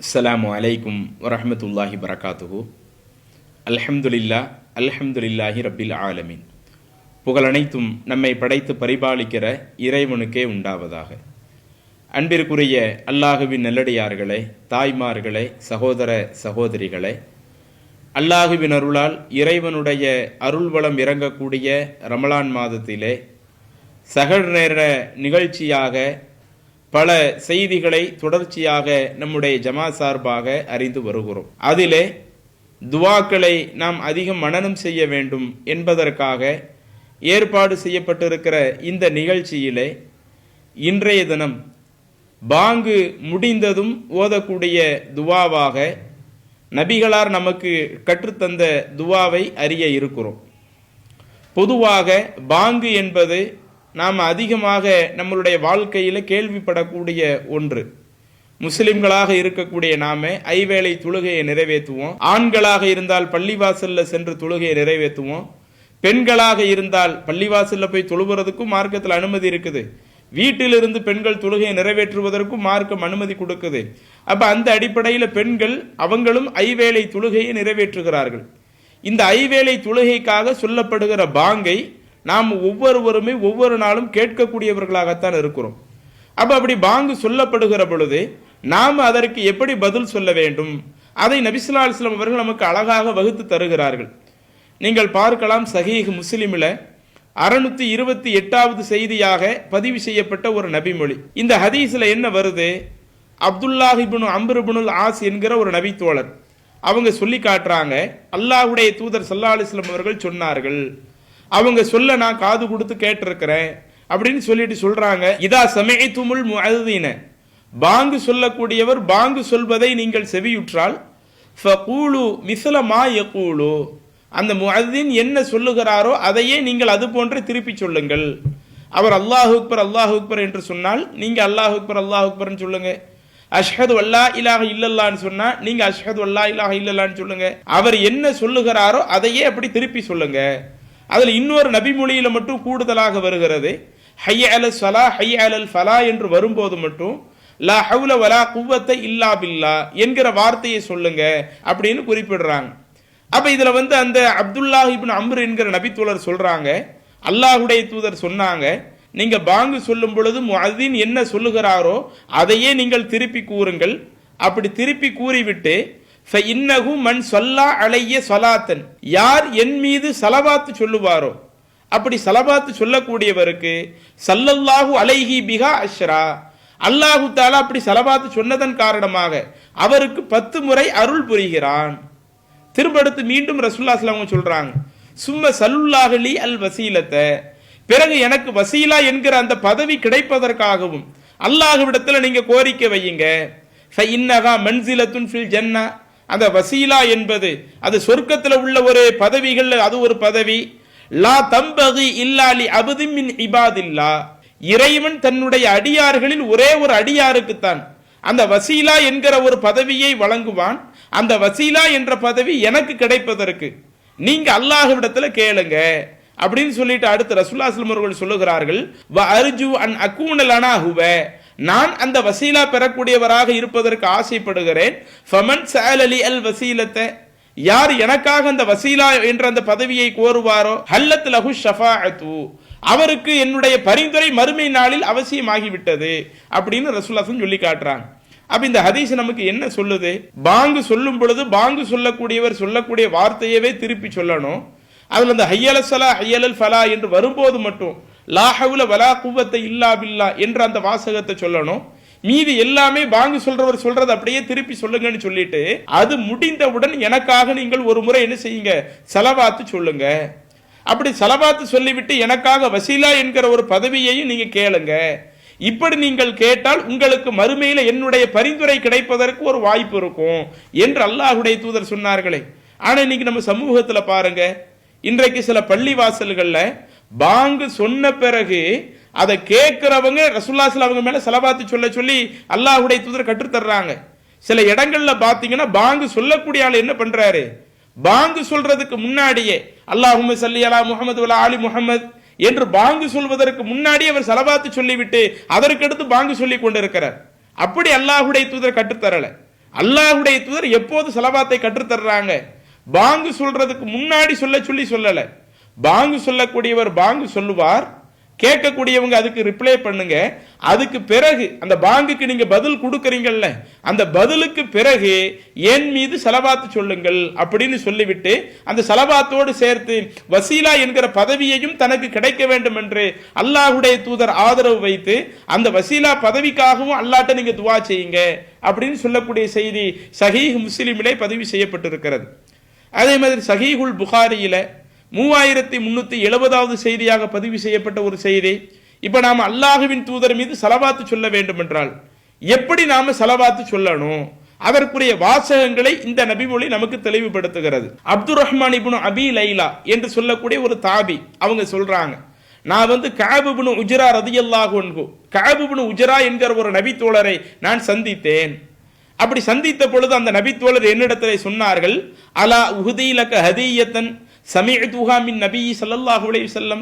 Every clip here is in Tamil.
அஸ்ஸலாமு அலைக்கும் வரஹ்மத்துல்லாஹி வரகாத்துஹு. அல்ஹம்துலில்லாஹி ரப்பில் ஆலமீன். புகழனைத்தும் நம்மை படைத்து பரிபாலிக்கிற இறைவனுக்கே உண்டாவதாக. அன்பிற்குரிய அல்லாஹுவின் நல்லடியார்களே, தாய்மார்களே, சகோதர சகோதரிகளே, அல்லாஹுவின் அருளால் இறைவனுடைய அருள்வளம் இறங்கக்கூடிய ரமலான் மாதத்திலே சஹர் நேர நிகழ்ச்சியாக பல செய்திகளை தொடர்ச்சியாக நம்முடைய ஜமாத் சார்பாக அறிந்து வருகிறோம். அதிலே துவாக்களை நாம் அதிகம் மனனம் செய்ய வேண்டும் என்பதற்காக ஏற்பாடு செய்யப்பட்டிருக்கிற இந்த நிகழ்ச்சியிலே இன்றைய தினம் பாங்கு முடிந்ததும் ஓதக்கூடிய துவாவாக நபிகளார் நமக்கு கற்றுத்தந்த துவாவை அறிய இருக்கிறோம். பொதுவாக பாங்கு என்பது நாம் அதிகமாக நம்மளுடைய வாழ்க்கையில் கேள்விப்படக்கூடிய ஒன்று. முஸ்லிம்களாக இருக்கக்கூடிய நாம ஐவேளை தொழுகையை நிறைவேற்றுவோம். ஆண்களாக இருந்தால் பள்ளிவாசல்ல சென்று தொழுகையை நிறைவேற்றுவோம். பெண்களாக இருந்தால் பள்ளிவாசல்ல போய் தொழுகிறதுக்கும் மார்க்கத்தில் அனுமதி இருக்குது. வீட்டிலிருந்து பெண்கள் தொழுகையை நிறைவேற்றுவதற்கும் மார்க்கம் அனுமதி கொடுக்குது. அப்ப அந்த அடிப்படையில் பெண்கள் அவங்களும் ஐவேளை தொழுகையை நிறைவேற்றுகிறார்கள். இந்த ஐவேளை தொழுகைக்காக சொல்லப்படுகிற பாங்கை நாம் ஒவ்வொருவருமே ஒவ்வொரு நாளும் கேட்கக்கூடியவர்களாகத்தான் இருக்கிறோம். அப்படி பாங்கு சொல்லப்படுகிற பொழுது நாம் அதற்கு எப்படி பதில் சொல்ல வேண்டும், அதை நபி ஸல்லல்லாஹு அலைஹி வஸல்லம் அவர்கள் நமக்கு அழகாக வகுத்து தருகிறார்கள். நீங்கள் பார்க்கலாம், சஹீஹ் முஸ்லிமில் 628வது செய்தியாக பதிவு செய்யப்பட்ட ஒரு நபிமொழி. இந்த ஹதீஸில் என்ன வருது, அப்துல்லாஹ் இப்னு அம்ர் இப்னுல் ஆஸ் என்கிற ஒரு நபி தோழர் அவங்க சொல்லி காட்டுறாங்க, அல்லாஹ்வுடைய தூதர் ஸல்லல்லாஹு அலைஹி வஸல்லம் அவர்கள் சொன்னார்கள், அவங்க சொல்ல நான் காது கொடுத்து கேட்டிருக்கிறேன் அப்படின்னு சொல்லிட்டு சொல்றாங்க, இதா சமஇதுமுல் முஅzzின, பாங்கு சொல்லக்கூடியவர் பாங்கு சொல்வதை நீங்கள் செவியுற்றால், ஃபகூலு மிஸ்ல மா யகூலு, அந்த முஅzzின் என்ன சொல்லுகிறாரோ அதையே நீங்கள் அது போன்று திருப்பி சொல்லுங்கள். அவர் அல்லாஹு அக்பர் அல்லாஹு அக்பர் என்று சொன்னால் நீங்க அல்லாஹு அக்பர் அல்லாஹு அக்பர்னு சொல்லுங்க. அஷ்ஹது அல்லா இலாஹ இல்லல்லாஹ்னு சொன்னா நீங்க அஷ்ஹது அல்லா இலாஹ இல்லல்லாஹ்னு சொல்லுங்க. அவர் என்ன சொல்லுகிறாரோ அதையே அப்படி திருப்பி சொல்லுங்க. அதுல இன்னொரு நபிமொழியில மட்டும் கூடுதலாக வருகிறது, ஹய்ய அலல் ஸலா ஹய்ய அலல் ஃபலா என்று வரும்போது மட்டும் லா ஹவ்ல வலா குவத்த இல்லா பில்லா என்கிற வார்த்தையை சொல்லுங்க அப்படின்னு குறிப்பிடுறாங்க. அப்ப இதுல அந்த அப்துல்லாஹ் இப்னு அம்ர் என்கிற நபித்தோழர் சொல்றாங்க, அல்லாஹ்வுடைய தூதர் சொன்னாங்க, நீங்க பாங்கு சொல்லும் பொழுது முஅzzின் என்ன சொல்லுகிறாரோ அதையே நீங்கள் திருப்பி கூறுங்கள். அப்படி திருப்பி கூறிவிட்டு ஃபஇன்னஹு மன் ஸல்லா அலைய ஸலாத்தன், யார் என் மீது ஸலவாத்து சொல்லுவாரோ, அப்படி ஸலவாத்து சொல்லக்கூடியவருக்கு ஸல்லல்லாஹு அலைஹி பிஹா அஷ்ரா, அல்லாஹு தஆலா அப்படி ஸலவாத்து சொன்னதன் காரணமாக அவருக்கு 10 முறை அருள் புரிகிறான். திரும்ப அடுத்து மீண்டும் ரசூலுல்லாஹி ஸல்லல்லாஹு அலைஹி வஸல்லம் சொல்றாங்க, சும்ம ஸல்லுல்லாஹு லி அல் வஸீலத, பிறகு எனக்கு வசீலா என்கிற அந்த பதவி கிடைப்பதற்காகவும் அல்லாஹ்விடத்தில் நீங்க கோரிக்கை வையுங்க. ஃபஇன்னஹா மன்சிலத்துன் ஃபில் ஜன்னah, அந்த வசீலா என்பது அது சொர்க்கத்தில் உள்ள ஒரு பதவிகள், அது ஒரு பதவி. லா தம்பகி இல்லா லி அப்தின் மின் இபாதில்லா, இறைவன் தன்னுடைய அடியார்களில் ஒரே ஒரு அடியாருக்குத்தான் அந்த வசீலா என்கிற ஒரு பதவியை வழங்குவான். அந்த வசீலா என்ற பதவி எனக்கு கிடைப்பதற்கு நீங்க அல்லாஹ்விடத்தில் கேளுங்க அப்படின்னு சொல்லிட்டு அடுத்து ரசூலுல்லாஹி ஸல்லல்லாஹு அலைஹி வஸல்லம் சொல்லுகிறார்கள், வ அர்ஜு அன் அகூன லனா ஹுவ, நான் அந்த வசீலா பெறக்கூடியவராக இருப்பதற்கு ஆசைப்படுகிறேன். ஃபமன் ஸஅலலி அல் வசீலத, யார் எனக்காக அந்த வசீலா என்ற அந்த பதவியை கோருவாரோ ஹல்லத் லஹு ஷஃபாஅத்து, அவருக்கு என்னுடைய பரிந்துரை மறுமை நாளில் அவசியமாகிவிட்டது அப்படின்னு ரசூலுல்லாஹி சொல்லி காட்டுறாங்க. அப்ப இந்த ஹதீஸ் நமக்கு என்ன சொல்லுது, பாங்கு சொல்லும் பொழுது பாங்கு சொல்லக்கூடியவர் சொல்லக்கூடிய வார்த்தையவே திருப்பி சொல்லணும். அதுல அந்த ஹய்யல ஸலா ஹய்யலல் ஃபலா என்று வரும்போது மட்டும் லா ஹவ்ல வலா குவத்த இல்லா பில்லா என்ற அந்த வாசகத்தை சொல்லணும். மீதி எல்லாமே பாங்கு சொல்றவர் சொல்றது அப்படியே திருப்பி சொல்லுங்கன்னு சொல்லிட்டு அது முடிந்தவுடன் எனக்காக நீங்கள் ஒரு முறை என்ன செய்யுங்க, ஸலவாத்து சொல்லுங்க. அப்படி ஸலவாத்து சொல்லிவிட்டு எனக்காக வசீலா என்கிற ஒரு பதவியையும் நீங்க கேளுங்க. இப்படி நீங்கள் கேட்டால் உங்களுக்கு மறுமையில என்னுடைய பரிந்துரை கிடைப்பதற்கு ஒரு வாய்ப்பு இருக்கும் என்று அல்லாஹ்வுடைய தூதர் சொன்னார்களே. ஆனா இன்னைக்கு நம்ம சமூகத்துல பாருங்க, இன்றைக்கு சில பள்ளி வாசல்கள்ல பாங்கு சொன்ன பிறகு அதை கேட்கிறவங்க ரசூலுல்லாஹி ஸல்லல்லாஹு அலைஹி வஸல்லம் மேல ஸலவாத்து சொல்ல சொல்லி அல்லாஹ்வுடைய தூதர் கற்று தர்றாங்க. சில இடங்கள்ல பாத்தீங்கன்னா பாங்கு சொல்லக்கூடிய ஆள் என்ன பண்றாரு, பாங்கு சொல்றதுக்கு முன்னாடியே அல்லாஹும்ம ஸல்லி அலா முஹம்மது வ அலா ஆலி முஹம்மத் என்று பாங்கு சொல்வதற்கு முன்னாடி அவர் ஸலவாத்து சொல்லிவிட்டு அதற்கடுத்து பாங்கு சொல்லி கொண்டிருக்கிறார். அப்படி அல்லாஹ்வுடைய தூதர் கற்றுத்தரல. அல்லாஹ்வுடைய தூதர் எப்போது ஸலவாத்தை கற்றுத்தர்றாங்க? பாங்கு சொல்றதுக்கு முன்னாடி சொல்லல. பாங்கு சொல்லக்கூடியவர் பாங்கு சொல்லுவார், கேட்கக்கூடியவங்க அதுக்கு ரிப்ளை பண்ணுங்க. அதுக்கு பிறகு அந்த பாங்குக்கு நீங்க பதில் கொடுக்கறீங்கல்ல, அந்த பதிலுக்கு பிறகு என் மீது ஸலவாத்து சொல்லுங்கள் அப்படின்னு சொல்லிவிட்டு அந்த ஸலவாத்தோடு சேர்த்து வசீலா என்கிற பதவியையும் தனக்கு கிடைக்க வேண்டும் என்று அல்லாஹ்வுடைய தூதர் ஆதரவு வைத்து அந்த வசீலா பதவிக்காகவும் அல்லாஹ்ட்ட நீங்க துஆ செய்யுங்க அப்படின்னு சொல்லக்கூடிய செய்தி சஹீஹ் முஸ்லிமிலே பதிவு செய்யப்பட்டிருக்கிறது. அதே மாதிரி சஹீஹுல் புகாரியில 3370வது செய்தியாக பதிவு செய்யப்பட்ட ஒரு செய்தி. இப்ப நாம அல்லாஹ்வின் தூதர் மீது ஸலவாத்து சொல்ல வேண்டும் என்றால் எப்படி நாம ஸலவாத்து சொல்லணும், அதற்குரிய வாசகங்களை இந்த நபிமொழி நமக்கு தெளிவுபடுத்துகிறது. அப்துர் ரஹ்மான் இப்னு அபி லைலா என்று சொல்லக்கூடிய ஒரு தாபி அவங்க சொல்றாங்க, நான் கஅப் இப்னு உஜ்ரா ரலியல்லாஹு அன்ஹு, கஅப் இப்னு உஜ்ரா என்கிற ஒரு நபி தோழரை நான் சந்தித்தேன். அப்படி சந்தித்த பொழுது அந்த நபி தோழர் என்னிடத்திலே சொன்னார்கள், அலா உஹ்தீலக ஹதியத்தன் சமிஅதுஹா மின் நபி ஸல்லல்லாஹு அலைஹி வஸல்லம்,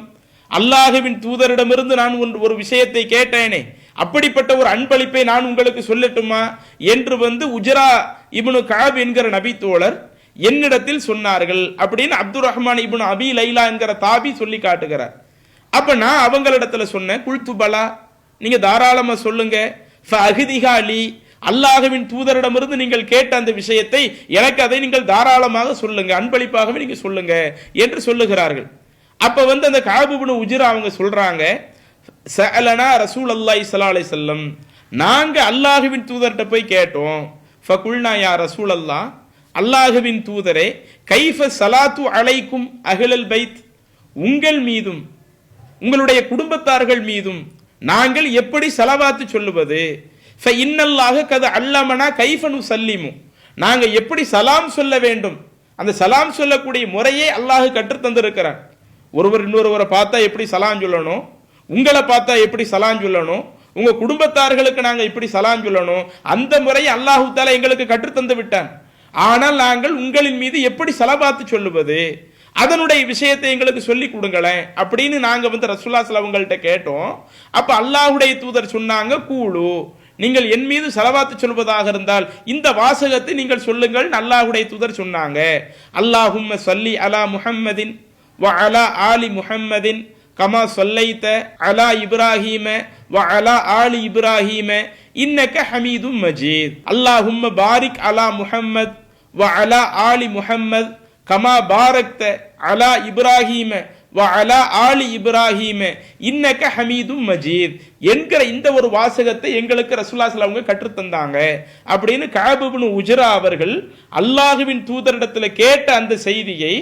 அல்லாஹ்வின் தூதரிடமிருந்து நான் ஒரு விஷயத்தை கேட்டேனே, அப்படிப்பட்ட ஒரு அன்பளிப்பை நான் உங்களுக்கு சொல்லட்டுமா என்று உஜ்ரா இப்னு கஅப் என்கிற நபி தோழர் என்னிடத்தில் சொன்னார்கள் அப்படின்னு அப்துர் ரஹ்மான் இப்னு அபி லைலா என்கிற தாபி சொல்லி காட்டுகிறார். அப்ப நான் அவங்களிடத்துல சொன்னேன், குல்து பலா, நீங்க தாராளமா சொல்லுங்க, ஃபஅஹ்திஹா லி, அல்லாஹ்வின் தூதரிடமிருந்து நீங்கள் கேட்ட அந்த விஷயத்தை எனக்கு அதை நீங்கள் தாராளமாக சொல்லுங்க, அன்பளிப்பாகவே நீங்க சொல்லுங்க என்று சொல்லுகிறார்கள். அப்ப அந்த கஅப் இப்னு உஜ்ரா அவங்க சொல்றாங்க, சஅலனா ரசூலுல்லாஹி ஸல்லல்லாஹு அலைஹி வஸல்லம், நாங்க அல்லாஹ்வின் தூதர்கிட்ட போய் கேட்டோம். ஃபகுல்னா யா ரசூலல்லாஹ், அல்லாஹ்வின் தூதரே, கைஃப ஸலாத்து அலைக்கும் அஹ்லல் பைத், உங்கள் மீதும் உங்களுடைய குடும்பத்தார்கள் மீதும் நாங்கள் எப்படி ஸலவாத்து சொல்லுவது? ஃபஇன்னல்லாஹ கத அல்லமனா கைஃப நுஸல்லிமு, நாங்க எப்படி சலாம் சொல்ல வேண்டும், அந்த சலாம் சொல்லக்கூடிய முறையை அல்லாஹ் கற்றுத் தந்திருக்கிறான். ஒருவர் இன்னொருவரை பார்த்தா எப்படி சலாம் சொல்லணும், உங்களை பார்த்தா எப்படி சலாம் சொல்லணும், உங்க குடும்பத்தார்களுக்கு நாங்க எப்படி சலாம் சொல்லணும், அந்த முறையை அல்லாஹ் தஆலா எங்களுக்கு கற்றுத் தந்து விட்டான். ஆனால் நாங்கள் உங்களின் மீது எப்படி ஸலவாத்து சொல்லுவது, அதனுடைய விஷயத்தை எங்களுக்கு சொல்லி கொடுங்களேன் அப்படின்னு நாங்க ரசூலுல்லாஹி ஸல்லல்லாஹு அலைஹி வஸல்லம் கேட்டோம். அப்ப அல்லாஹ்வுடைய தூதர் சொன்னாங்க, கூலு, நீங்கள் என் மீது ஸலவாத்து சொல்வதாக இருந்தால் இந்த வாசகத்தை நீங்கள் சொல்லுங்கள். அல்லாஹ்வுடைய தூதர் சொன்னாங்க, அல்லாஹும்ம ஸல்லி அலா முஹம்மதின் வ அலா ஆலி முஹம்மதின் கமா ஸல்லைத அலா இப்ராஹீம வ அலா ஆலி இப்ராஹீம இன்னக ஹமீதும் மஜீத், அல்லாஹும்ம பாரிக் அலா முஹம்மத் வ அலா ஆலி முஹம்மத் கமா பாரக்த அலா இப்ராஹீம வ அலா ஆலி இப்ராஹீம இன்னக ஹமீதும் மஜீத் என்கிற இந்த ஒரு வாசகத்தை எங்களுக்கு ரசூலுல்லாஹி ஸல்லல்லாஹு அலைஹி வஸல்லம் கற்றுத் தந்தாங்க அப்படின்னு கஅப் இப்னு உஜ்ரா அவர்கள் அல்லாஹ்வின் தூதரிடத்தில் கேட்ட அந்த செய்தியை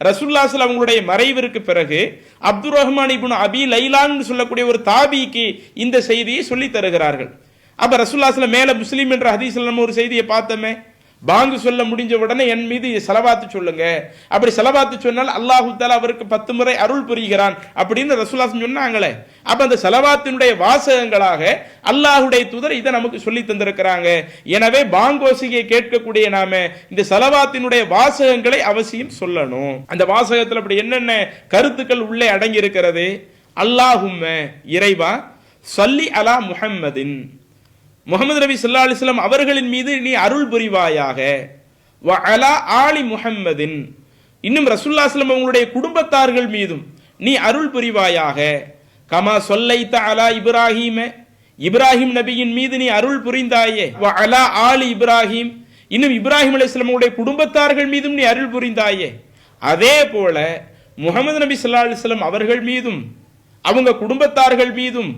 ரசூலுல்லாஹி ஸல்லல்லாஹு அலைஹி வஸல்லம் மறைவிற்கு பிறகு அப்துர் ரஹ்மான் இப்னு அபி லைலான்னு சொல்லக்கூடிய ஒரு தாபிக்கு இந்த செய்தியை சொல்லி தருகிறார்கள். அப்ப ரசூலுல்லாஹி ஸல்லல்லாஹு அலைஹி வஸல்லம் மேல முஸ்லிம் என்ற ஹதீஸ்ல நம்ம ஒரு செய்தியை பார்த்தோமே, பாங்கு சொல்ல முடிஞ்ச உடனே என் மீது ஸலவாத்து சொல்லுங்க, அப்படி ஸலவாத்து சொன்னால் அல்லாஹ் தஆலா அவருக்கு 10 முறை அருள் புரிகிறான் அப்படின்னு ரசூலுல்லாஹி சொன்னாங்களே. அப்ப அந்த ஸலவாத்தினுடைய வாசகங்களாக அல்லாஹ்வுடைய தூதர் இதை நமக்கு சொல்லி தந்திருக்கிறாங்க. எனவே பாங்கோசியை கேட்கக்கூடிய நாம இந்த ஸலவாத்தினுடைய வாசகங்களை அவசியம் சொல்லணும். அந்த வாசகத்தில் அப்படி என்னென்ன கருத்துக்கள் உள்ளே அடங்கி இருக்கிறது? அல்லாஹும்ம, இறைவா, ஸல்லி அலா முஹம்மதின், முஹம்மது நபி ஸல்லல்லாஹு அலைஹி வஸல்லம் அவர்களின் மீது நீ அருள் புரிவாயாக, வ அலா ஆலி முஹம்மதின், இன்னும் ரசூலுல்லாஹி ஸல்லல்லாஹு அலைஹி வஸல்லம் அவங்களுடைய குடும்பத்தார்கள் மீதும் நீ அருள் புரிவாயாக, கமா ஸல்லைத அலா இப்ராஹீம, இப்ராஹிம் நபியின் மீது நீ அருள் புரிந்தாயே, வ அலா ஆலி இப்ராஹிம், இன்னும் இப்ராஹிம் அலைஹிஸ்ஸலாம் அவங்களுடைய குடும்பத்தார்கள் மீதும் நீ அருள் புரிந்தாயே, அதே போல முஹம்மது நபி ஸல்லல்லாஹு அலைஹி வஸல்லம் அவர்கள் மீதும் அவங்க குடும்பத்தார்கள் மீதும்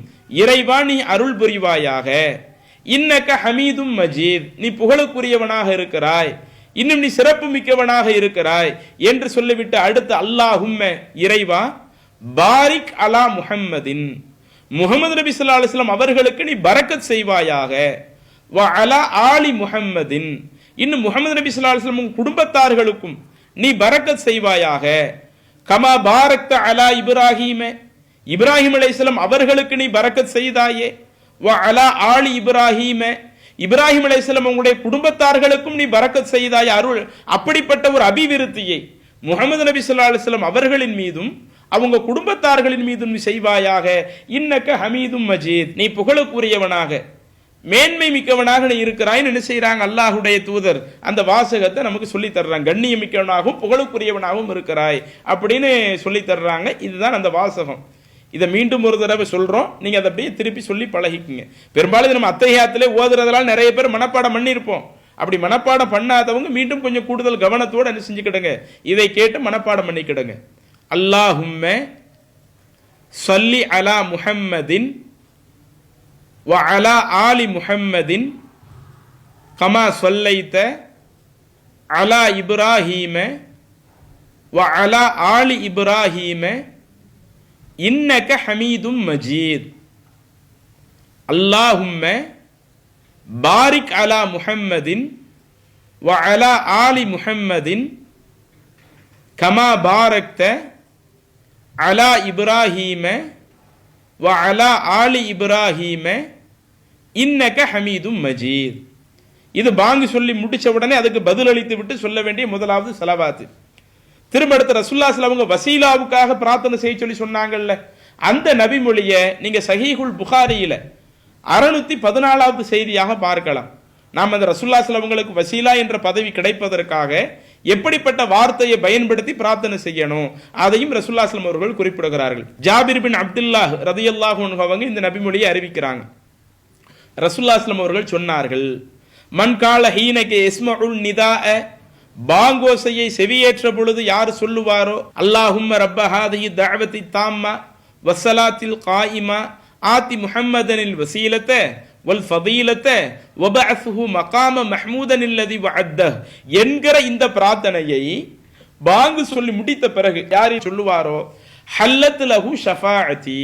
இறைவா நீ அருள் புரிவாயாக, இன்னக ஹமீதும் மஜீத், நீ புகழுக்குரியவனாக இருக்கிறாய், இன்னும் நீ சிறப்பு மிக்கவனாக இருக்கிறாய் என்று சொல்லிவிட்டு அடுத்து அல்லாஹும்ம, இறைவா, பாரிக் அலா முஹம்மதின், முஹம்மது நபி ஸல்லல்லாஹு அலைஹி வஸல்லம் அவர்களுக்கு நீ பரக்கத் செய்வாயாக, வ அலா ஆலி முஹம்மதின், இன்னும் முஹம்மது நபி ஸல்லல்லாஹு அலைஹி வஸல்லம் குடும்பத்தார்களுக்கும் நீ பரக்கத் செய்வாயாக, கமா பாரக்த அலா இப்ராஹீம, இப்ராஹிம் அலைஹிஸ்ஸலாம் அவர்களுக்கு நீ பரக்கத் செய்தாயே, வ அலா ஆலி இப்ராஹீம, இப்ராஹிம் அலைஹிஸ்ஸலாம் உங்களுடைய குடும்பத்தார்களுக்கும் நீ பரக்கத் செய்தாய் அருள். அப்படிப்பட்ட ஒரு அபிவிருத்தியை முஹம்மது நபி ஸல்லல்லாஹு அலைஹி வஸல்லம் அவர்களின் மீதும் அவங்க குடும்பத்தார்களின் மீதும் நீ செய்வாயாக, இன்னக ஹமீதும் மஜீத், நீ புகழுக்குரியவனாக மேன்மை மிக்கவனாக நீ இருக்கிறாய் என்ன செய்யறாங்க அல்லாஹ்வுடைய தூதர் அந்த வாசகத்தை நமக்கு சொல்லி தர்றாங்க. கண்ணிய மிக்கவனாகவும் புகழுக்குரியவனாகவும் இருக்கிறாய் அப்படின்னு சொல்லி தர்றாங்க. இதுதான் அந்த வாசகம். இதை மீண்டும் ஒரு தடவை சொல்றோம், நீங்க அதை அப்படியே திருப்பி சொல்லி பழகிக்குங்க. பெரும்பாலும் நம்ம அத்தஹியாத்திலே ஓதுறதெல்லாம் நிறைய பேர் மனப்பாடம் பண்ணியிருப்போம். அப்படி மனப்பாடம் பண்ணாதவங்க மீண்டும் கொஞ்சம் கூடுதல் கவனத்தோடு என்ன செஞ்சுக்கிடுங்க, இதை கேட்டு மனப்பாடம் பண்ணிக்கிடுங்க. அல்லாஹும்ம ஸல்லி அலா முஹம்மதின் வ அலா ஆலி முஹம்மதின் கமா ஸல்லைத அலா இப்ராஹீம வ அலா ஆலி இப்ராஹீம இன்னக ஹமீதும் மஜீத். அல்லாஹும்ம பாரிக் அலா முஹம்மதின் வ அலா ஆலி முஹம்மதின் கமா பாரக்த அலா இப்ராஹீம வ அலா ஆலி இப்ராஹீம இன்னக ஹமீதும் மஜீத். இது பாங்கு சொல்லி முடிச்ச உடனே அதுக்கு பதில் அளித்து விட்டு சொல்ல வேண்டிய முதலாவது ஸலவாத். திரும்ப அடுத்த ரசூலுல்லாஹி ஸல்லல்லாஹு அலைஹி வஸல்லம் வசீலாவுக்காக பிரார்த்தனை செய்ய சொல்லி சொன்னாங்கல்ல, அந்த நபி மொழியை நீங்க சஹீஹுல் புகாரியில 614வது செய்தியாக பார்க்கலாம். நாம் அந்த ரசூலுல்லாஹி ஸல்லல்லாஹு அலைஹி வஸல்லம் வசீலா என்ற பதவி கிடைப்பதற்காக எப்படிப்பட்ட வார்த்தையை பயன்படுத்தி பிரார்த்தனை செய்யணும் அதையும் ரசூலுல்லாஹி ஸல்லல்லாஹு அலைஹி வஸல்லம் அவர்கள் குறிப்பிடுகிறார்கள். ஜாபிர் பின் அப்துல்லாஹ் ரலியல்லாஹு அன்ஹு அவங்க இந்த நபி மொழியை அறிவிக்கிறாங்க. ரசூலுல்லாஹி ஸல்லல்லாஹு அலைஹி வஸல்லம் அவர்கள் சொன்னார்கள், மன் கால ஹீனக இஸ்மஉல் நிதாஅ, பாங்கோசையை செவியேற்ற பொழுது யார் சொல்லுவாரோ, அல்லாஹும்ம ரப்ப ஹாதிஹி தஅவத்தி தாம்மா வஸ்ஸலாத்தில் காயிமா ஆதி முஹம்மதனில் வசீலத வல் ஃபதீலத வபஅத்ஹு மகாம மஹ்மூதன் அல்லதி வஅத்தஹ் என்கிற இந்த பிரார்த்தனையை பாங்கு சொல்லி முடித்த பிறகு யார் சொல்லுவாரோ, ஹல்லத் லஹு ஷஃபாஅத்தி,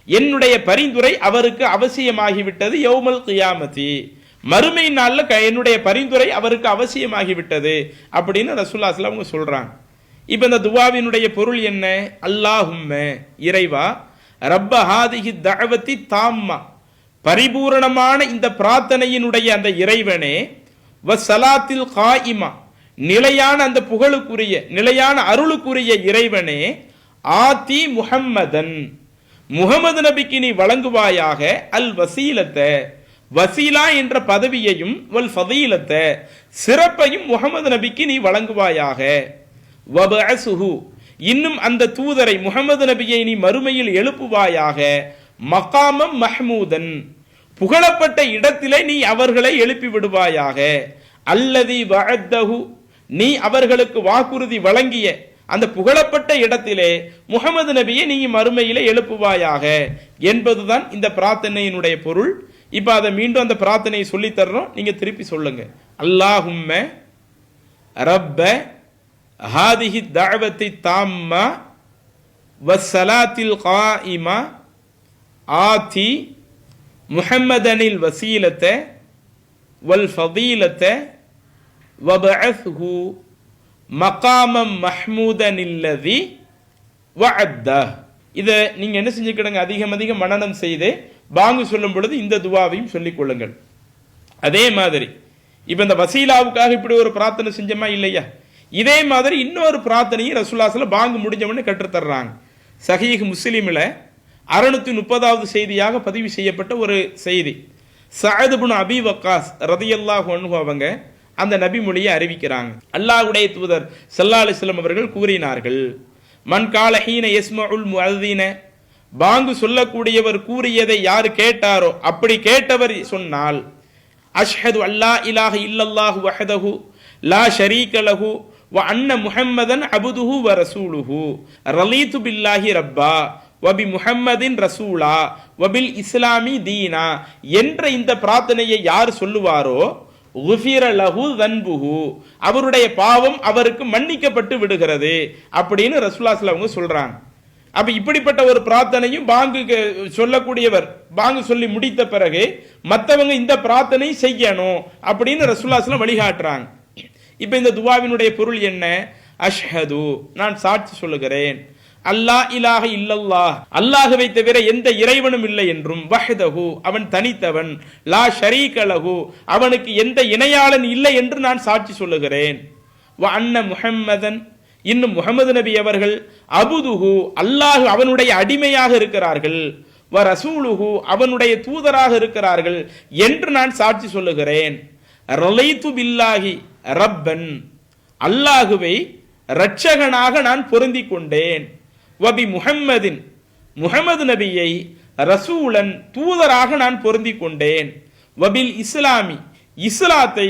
என்னுடைய பரிந்துரை அவருக்கு அவசியமாகிவிட்டது, யௌமல் கியாமத்தி, மறுமை நாள்ல என்னுடைய பரிந்துரை அவருக்கு அவசியமாகிவிட்டது அப்படின்னு ரசூலுல்லாஹி ஸல்லல்லாஹு அலைஹி வஸல்லம் சொல்றாங்க. இப்ப இந்த துஆவினுடைய பொருள் என்ன? அல்லாஹும்ம இறைவா, ரப்ப ஹாதிஹி தஅவத்தி தாம்மா, பரிபூரணமான இந்த பிரார்த்தனையினுடைய அந்த இறைவனே, வஸ்ஸலாத்தில் காயிமா, நிலையான அந்த புகழுக்குரிய நிலையான அருளுக்குரிய இறைவனே, ஆதி முஹம்மதன், முஹம்மது நபிக்கு நீ வழங்குவாயாக, அல் வசீலத்த, வசீலா என்ற பதவியையும், வல் ஃபதீலத்த சிறப்பையும் முஹம்மது நபிக்கு நீ வழங்குவாயாக, வபஅஸ்ஹு இன்னும் அந்த தூதரை முஹம்மது நபியை நீ மறுமையில் எழுப்புவாயாக, மகாமம் மஹ்மூதன் புகழப்பட்ட இடத்திலே நீ அவர்களை எழுப்பி விடுவாயாக, அல்லதி வஅத்தஹு நீ அவர்களுக்கு வாக்குறுதி வழங்கிய அந்த புகழப்பட்ட இடத்திலே முஹம்மது நபியை நீ மறுமையிலே எழுப்புவாயாக என்பதுதான் இந்த பிரார்த்தனையினுடைய பொருள். இப்ப அதை மீண்டும் அந்த பிரார்த்தனையை சொல்லி தர்றோம், நீங்க திருப்பி சொல்லுங்க. அல்லாஹும்ம ரப்ப ஹாதிஹி தஅவத்தி தாம்மா வஸ்ஸலாத்தில் காயிமா ஆதி முஹம்மதனில் வசீலத வல் ஃபதீலத வபஅத்ஹு மகாமம் மஹ்மூதனில்லதி வஅத்தஹ். இதை நீங்க என்ன செஞ்சுக்கிடுங்க, அதிகம் அதிகம் மனனம் செய்து பாங்கு சொல்லும் பொழுது இந்த துவாவையும் சொல்லிக் கொள்ளுங்கள். அதே மாதிரி இப்ப இந்த வசீலாவுக்காக இப்படி ஒரு பிரார்த்தனை செஞ்சோமா இல்லையா, இதே மாதிரி இன்னொரு பிரார்த்தனையும் ரசூலுல்லாஹி ஸல்லல்லாஹு அலைஹி வஸல்லம் பாங்கு முடிஞ்சவொடனே கற்றுத்தர்றாங்க. சஹீஹ் முஸ்லிம்ல 630வது செய்தியாக பதிவு செய்யப்பட்ட ஒரு செய்தி. சஅத் இப்னு அபி வக்காஸ் ரலியல்லாஹு அன்ஹு அவங்க அந்த நபி மொழியை அறிவிக்கிறாங்க. அல்லாஹ்வுடைய தூதர் ஸல்லல்லாஹு அலைஹி வஸல்லம் அவர்கள் கூறினார்கள், மன் கால ஹீன யஸ்மஉல் முஅzzின, பாங்கு சொல்லக்கூடியவர் கூறியதை யார் கேட்டாரோ, அப்படி கேட்டவர் சொன்னால், அஷ்ஹது அல்லா இலாஹ இல்லல்லாஹு வஹதஹு லா ஷரீக லஹு வ அன்ன முஹம்மதன் அபுதுஹு வ ரசூலுஹு ரலீது பில்லாஹி ரப்பா வபி முஹம்மதின் ரசூலா வபில் இஸ்லாமி தீனா என்ற இந்த பிரார்த்தனையை யார் சொல்லுவாரோ, குஃபிர லஹு தன்புஹு அவருடைய பாவம் அவருக்கு மன்னிக்கப்பட்டு விடுகிறது அப்படின்னு ரசூலுல்லாஹி ஸல்லல்லாஹு அலைஹி வஸல்லம் சொல்றாங்க. அப்ப இப்படிப்பட்ட ஒரு பிரார்த்தனையும் பாங்கு சொல்லக்கூடியவர் பாங்கு சொல்லி முடித்த பிறகு மற்றவங்க இந்த பிரார்த்தனை செய்யணும் அப்படின்னு ரசூலுல்லாஹி ஸல்லல்லாஹு அலைஹி வஸல்லம் வழிகாட்டுறாங்க. இப்ப இந்த துவாவினுடைய பொருள் என்ன? அஷ்ஹது நான் சாட்சி சொல்லுகிறேன், அல்லா இலாஹ இல்லல்லாஹ் அல்லாஹ்வை தவிர எந்த இறைவனும் இல்லை என்றும், வஹ்தஹு அவன் தனித்தவன், லா ஷரீக லஹு அவனுக்கு எந்த இணையாளன் இல்லை என்று நான் சாட்சி சொல்லுகிறேன், வ அன்ன முஹம்மதன் இன்னும் முஹம்மது நபி அவர்கள், அபுதுஹு அல்லாஹ் அவனுடைய அடிமையாக இருக்கிறார்கள், வ வ ரசூலுஹு அவனுடைய தூதராக இருக்கிறார்கள் என்று நான் சாட்சி சொல்லுகிறேன். ரலைத்து பில்லாஹி ரப்பன் அல்லாஹுவை இரட்சகனாக நான் பொருந்திக் கொண்டேன். வபி முஹம்மதின் முஹம்மது நபியை ரசூலன் தூதராக நான் பொருந்திக் கொண்டேன். வபில் இஸ்லாமி இஸ்லாத்தை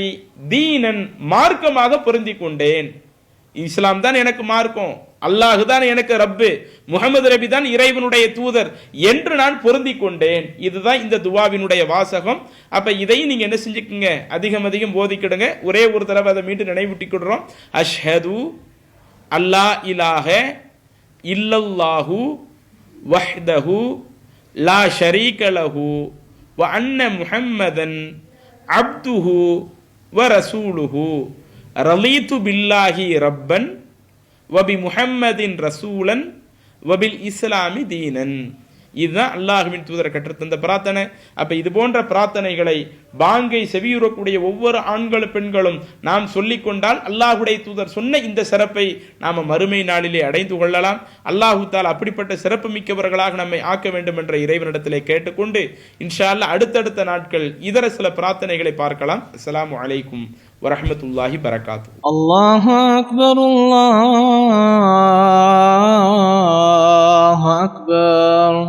தீனன் மார்க்கமாக பொருந்திக் கொண்டேன். இஸ்லாம் தான் எனக்கு மார்க்கம், அல்லாஹு தான் எனக்கு ரப்பு, முகமது நபி தான் இறைவனுடைய தூதர் என்று நான் பொருந்திக் கொண்டேன். இதுதான் இந்த துவாவினுடைய வாசகம். அப்ப இதையும் நீங்க என்ன செஞ்சுக்குங்க, அதிகம் அதிகம் போதிக்கிடுங்க. ஒரே ஒரு தடவை அதை மீண்டும் நினைவூட்டிக்கிடுறோம். அஷ்ஹது அல்லா இலாஹ இல்லல்லாஹு வஹ்தஹு லா ஷரீக லஹு வ அன்ன முஹம்மதன் அப்துஹு வ ரசூலுஹு ரலீது பில்லாஹி ரப்பன் வபி முஹம்மதின் ரசூலன் வபில் இஸ்லாமி தீனன். இதுதான் அல்லாஹ்வின் தூதர் கற்றுத்தந்த பிரார்த்தனை. அப்ப இது போன்ற பிரார்த்தனைகளை பாங்கை செவியுறக்கூடிய ஒவ்வொரு ஆண்களும் பெண்களும் நாம் சொல்லிக் கொண்டால் அல்லாஹுடைய தூதர் சொன்ன இந்த சிறப்பை நாம மறுமை நாளிலே அடைந்து கொள்ளலாம். அல்லாஹு தாலா அப்படிப்பட்ட சிறப்பு மிக்கவர்களாக நம்மை ஆக்க வேண்டும் என்ற இறைவனிடத்திலே கேட்டுக்கொண்டு இன்ஷா அல்லாஹ் அடுத்தடுத்த நாட்கள் இதர சில பிரார்த்தனைகளை பார்க்கலாம். அஸ்ஸலாமு அலைக்கும் வரஹ்மத்துல்லாஹி பரகாத்து. அல்லாஹு அக்பர் அல்லாஹு அக்பர்.